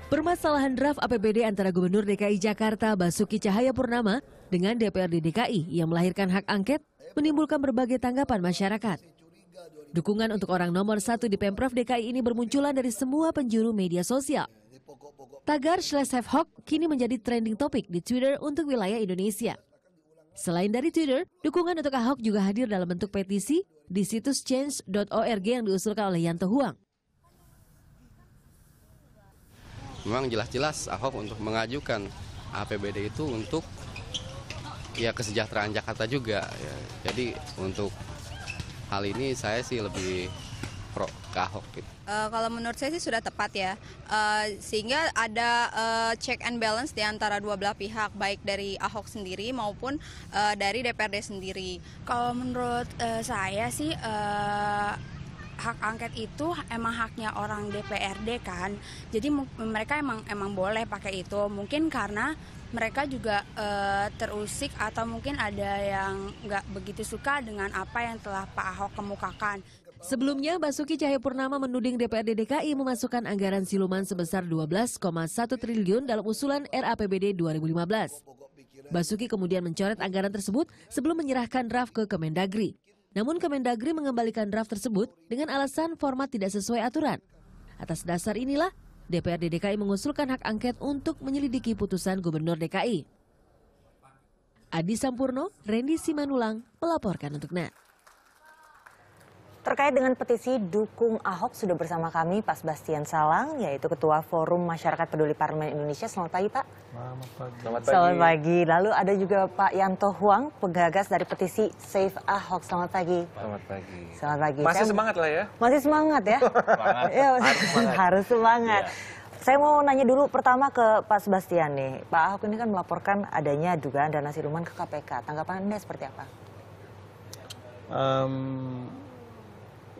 Permasalahan draft APBD antara Gubernur DKI Jakarta Basuki Cahayapurnama dengan DPRD DKI yang melahirkan hak angket menimbulkan berbagai tanggapan masyarakat. Dukungan untuk orang nomor 1 di Pemprov DKI ini bermunculan dari semua penjuru media sosial. Tagar /Ahok kini menjadi trending topik di Twitter untuk wilayah Indonesia. Selain dari Twitter, dukungan untuk Ahok juga hadir dalam bentuk petisi di situs change.org yang diusulkan oleh Yanto Huang. Memang jelas-jelas Ahok untuk mengajukan APBD itu untuk kesejahteraan Jakarta juga. Ya. Jadi untuk hal ini saya sih lebih pro ke Ahok. Gitu. Kalau menurut saya sih sudah tepat ya, sehingga ada check and balance di antara dua belah pihak, baik dari Ahok sendiri maupun dari DPRD sendiri. Kalau menurut saya sih hak angket itu emang haknya orang DPRD kan, jadi mereka emang boleh pakai itu. Mungkin karena mereka juga terusik atau mungkin ada yang nggak begitu suka dengan apa yang telah Pak Ahok kemukakan. Sebelumnya, Basuki Cahayapurnama menuding DPRD DKI memasukkan anggaran siluman sebesar 12,1 triliun dalam usulan RAPBD 2015. Basuki kemudian mencoret anggaran tersebut sebelum menyerahkan draft ke Kemendagri. Namun Kemendagri mengembalikan draft tersebut dengan alasan format tidak sesuai aturan. Atas dasar inilah, DPRD DKI mengusulkan hak angket untuk menyelidiki putusan Gubernur DKI. Adi Sampurno, Randy Simanulang melaporkan untuk NET. Terkait dengan petisi dukung Ahok sudah bersama kami Pak Sebastian Salang, yaitu Ketua Forum Masyarakat Peduli Parlemen Indonesia. Selamat pagi Pak. Selamat pagi. Selamat pagi. Lalu ada juga Pak Yanto Huang, penggagas dari petisi Save Ahok. Selamat pagi. Selamat pagi. Selamat pagi. Masih semangat lah ya? Masih semangat ya? Semangat. Ya, harus semangat. Ya. Saya mau nanya dulu pertama ke Pak Sebastian nih. Pak Ahok ini kan melaporkan adanya dugaan dana siluman ke KPK. Tanggapan Anda seperti apa?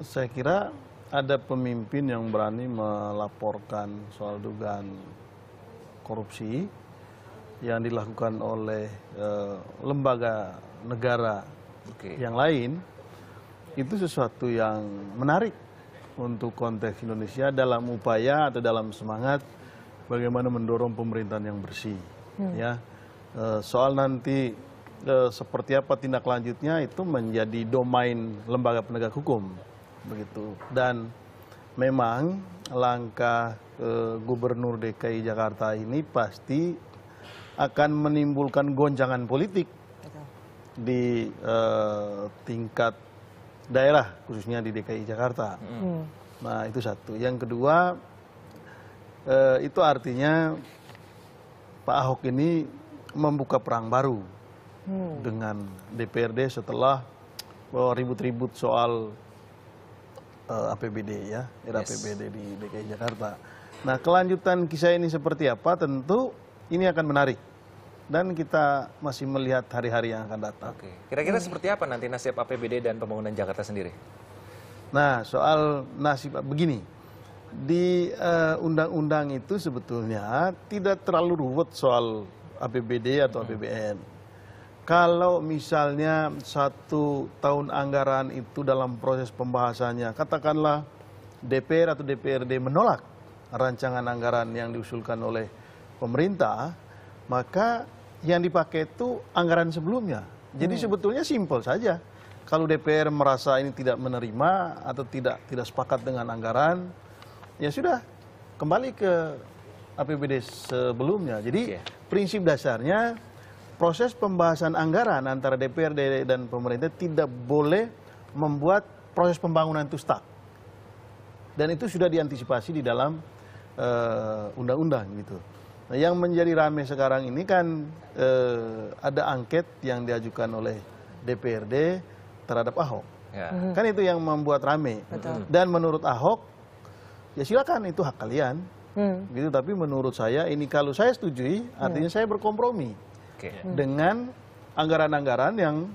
Saya kira ada pemimpin yang berani melaporkan soal dugaan korupsi yang dilakukan oleh lembaga negara yang lain, itu sesuatu yang menarik untuk konteks Indonesia dalam upaya atau dalam semangat bagaimana mendorong pemerintahan yang bersih. Ya, soal nanti seperti apa tindak lanjutnya itu menjadi domain lembaga penegak hukum. Begitu. Dan memang langkah Gubernur DKI Jakarta ini pasti akan menimbulkan gonjangan politik di tingkat daerah, khususnya di DKI Jakarta. Nah, itu satu. Yang kedua, itu artinya Pak Ahok ini membuka perang baru dengan DPRD setelah ribut-ribut soal APBD ya, RAPBD di DKI Jakarta. Nah, kelanjutan kisah ini seperti apa tentu ini akan menarik. Dan kita masih melihat hari-hari yang akan datang. Oke. Kira-kira seperti apa nanti nasib APBD dan pembangunan Jakarta sendiri? Nah, soal nasib begini. Di undang-undang itu sebetulnya tidak terlalu ruwet soal APBD atau APBN. Kalau misalnya 1 tahun anggaran itu dalam proses pembahasannya, katakanlah DPR atau DPRD menolak rancangan anggaran yang diusulkan oleh pemerintah, maka yang dipakai itu anggaran sebelumnya. Jadi sebetulnya simpel saja. Kalau DPR merasa ini tidak menerima atau tidak sepakat dengan anggaran, ya sudah kembali ke APBD sebelumnya. Jadi prinsip dasarnya proses pembahasan anggaran antara DPRD dan pemerintah tidak boleh membuat proses pembangunan itu stuck. Dan itu sudah diantisipasi di dalam undang-undang gitu. Nah, yang menjadi ramai sekarang ini kan ada angket yang diajukan oleh DPRD terhadap Ahok. Ya. Kan itu yang membuat ramai. Dan menurut Ahok, ya silakan itu hak kalian. Gitu, tapi menurut saya ini kalau saya setujui, artinya saya berkompromi. Dengan anggaran-anggaran yang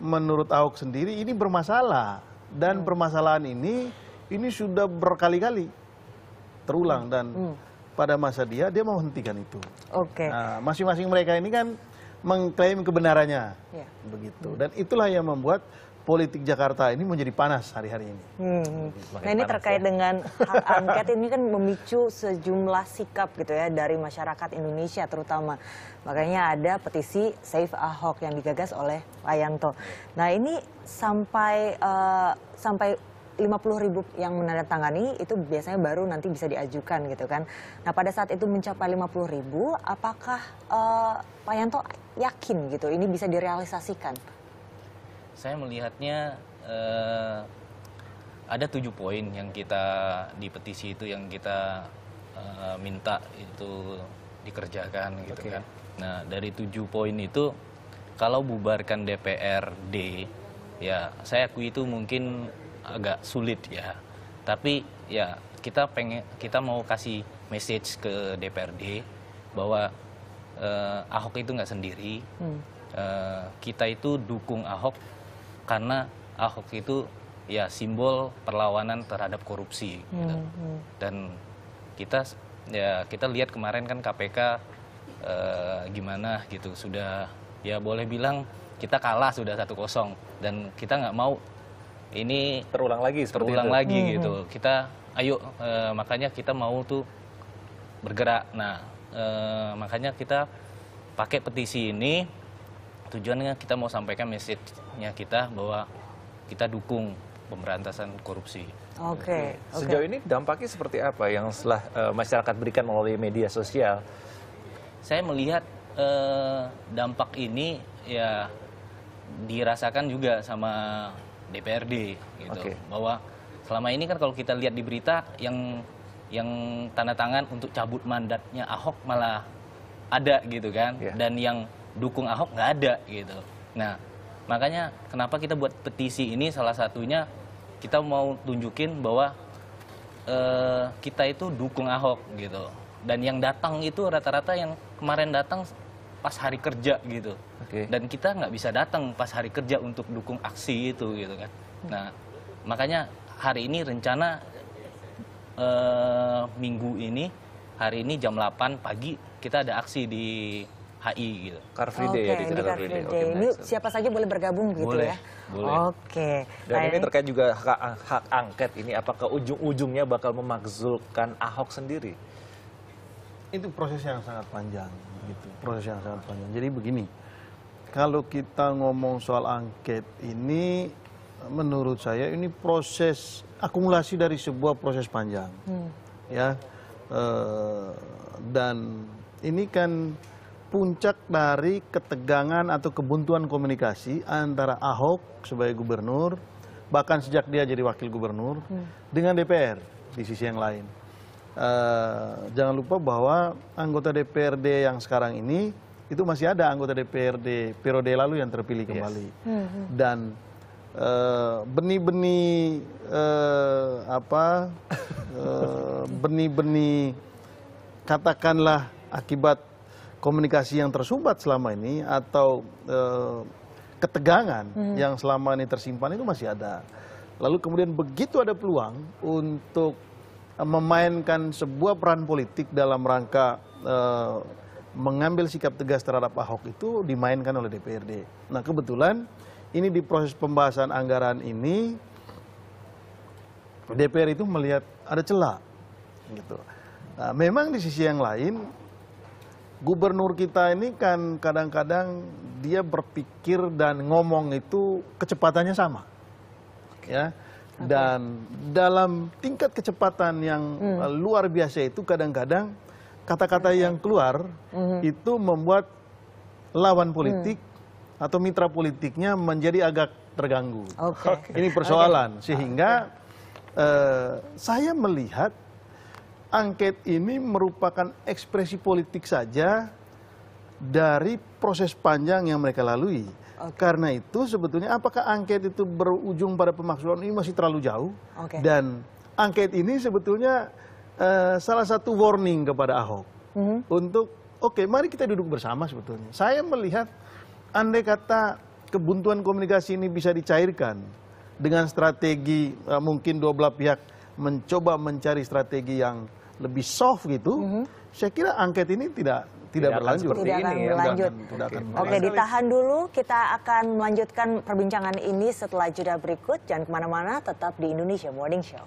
menurut Ahok sendiri ini bermasalah. Dan permasalahan ini sudah berkali-kali terulang dan pada masa dia mau hentikan itu. Nah, masing-masing mereka ini kan mengklaim kebenarannya. Begitu. Dan itulah yang membuat politik Jakarta ini menjadi panas hari-hari ini. Nah ini terkait dengan hak angket ini kan memicu sejumlah sikap gitu ya dari masyarakat Indonesia terutama. Makanya ada petisi Save Ahok yang digagas oleh Pak Yanto. Nah ini sampai 50.000 yang menandatangani itu biasanya baru nanti bisa diajukan gitu kan. Nah pada saat itu mencapai 50.000, apakah Pak Yanto yakin gitu ini bisa direalisasikan? Saya melihatnya ada 7 poin yang kita di petisi itu yang kita minta itu dikerjakan gitu kan. Nah dari 7 poin itu kalau bubarkan DPRD ya saya akui itu mungkin agak sulit ya. Tapi ya kita mau kasih message ke DPRD bahwa Ahok itu nggak sendiri. Kita itu dukung Ahok karena Ahok itu ya simbol perlawanan terhadap korupsi gitu. Dan kita lihat kemarin kan KPK gimana gitu, sudah ya boleh bilang kita kalah sudah 1-0 dan kita nggak mau ini terulang lagi gitu. Kita ayo makanya kita mau tuh bergerak. Nah makanya kita pakai petisi ini. Tujuannya kita mau sampaikan message-nya kita bahwa kita dukung pemberantasan korupsi. Oke. Sejauh ini dampaknya seperti apa yang setelah masyarakat berikan melalui media sosial? Saya melihat dampak ini ya dirasakan juga sama DPRD gitu. Bahwa selama ini kan kalau kita lihat di berita yang tanda tangan untuk cabut mandatnya Ahok malah ada gitu kan. Dan yang dukung Ahok nggak ada gitu. Nah makanya kenapa kita buat petisi ini, salah satunya kita mau tunjukin bahwa kita itu dukung Ahok gitu. Dan yang datang itu rata-rata yang kemarin datang pas hari kerja gitu. Dan kita nggak bisa datang pas hari kerja untuk dukung aksi itu gitu kan. Nah makanya hari ini rencana minggu ini, hari ini jam 8 pagi kita ada aksi di HI gitu. Car Free Day ya di Car Free Day. Ini siapa saja boleh bergabung gitu boleh, ya? Boleh. Oke. Dan ini terkait juga hak angket ini, apakah ujung-ujungnya bakal memakzulkan Ahok sendiri? Itu proses yang sangat panjang gitu. Proses yang sangat panjang. Jadi begini, kalau kita ngomong soal angket ini, menurut saya ini proses akumulasi dari sebuah proses panjang. Ya. Dan ini kan puncak dari ketegangan atau kebuntuan komunikasi antara Ahok sebagai gubernur, bahkan sejak dia jadi wakil gubernur, dengan DPR di sisi yang lain. Jangan lupa bahwa anggota DPRD yang sekarang ini, itu masih ada anggota DPRD periode lalu yang terpilih kembali. Dan benih-benih benih-benih katakanlah akibat komunikasi yang tersumbat selama ini atau ketegangan yang selama ini tersimpan itu masih ada. Lalu kemudian begitu ada peluang untuk memainkan sebuah peran politik dalam rangka mengambil sikap tegas terhadap Ahok itu dimainkan oleh DPRD. Nah kebetulan ini di proses pembahasan anggaran ini DPR itu melihat ada celah gitu. Nah, memang di sisi yang lain gubernur kita ini kan kadang-kadang dia berpikir dan ngomong itu kecepatannya sama, ya. Dan dalam tingkat kecepatan yang luar biasa itu kadang-kadang kata-kata yang keluar itu membuat lawan politik atau mitra politiknya menjadi agak terganggu. Ini persoalan sehingga saya melihat angket ini merupakan ekspresi politik saja dari proses panjang yang mereka lalui. Karena itu sebetulnya apakah angket itu berujung pada pemakzulan ini masih terlalu jauh. Dan angket ini sebetulnya salah satu warning kepada Ahok. Untuk mari kita duduk bersama sebetulnya. Saya melihat andai kata kebuntuan komunikasi ini bisa dicairkan dengan strategi mungkin dua belah pihak mencoba mencari strategi yang lebih soft gitu, saya kira angket ini tidak berlanjut. seperti Tidak ini akan ya. berlanjut. Tidak akan Oke, ditahan dulu. Kita akan melanjutkan perbincangan ini setelah jeda berikut. Jangan kemana-mana, tetap di Indonesia Morning Show.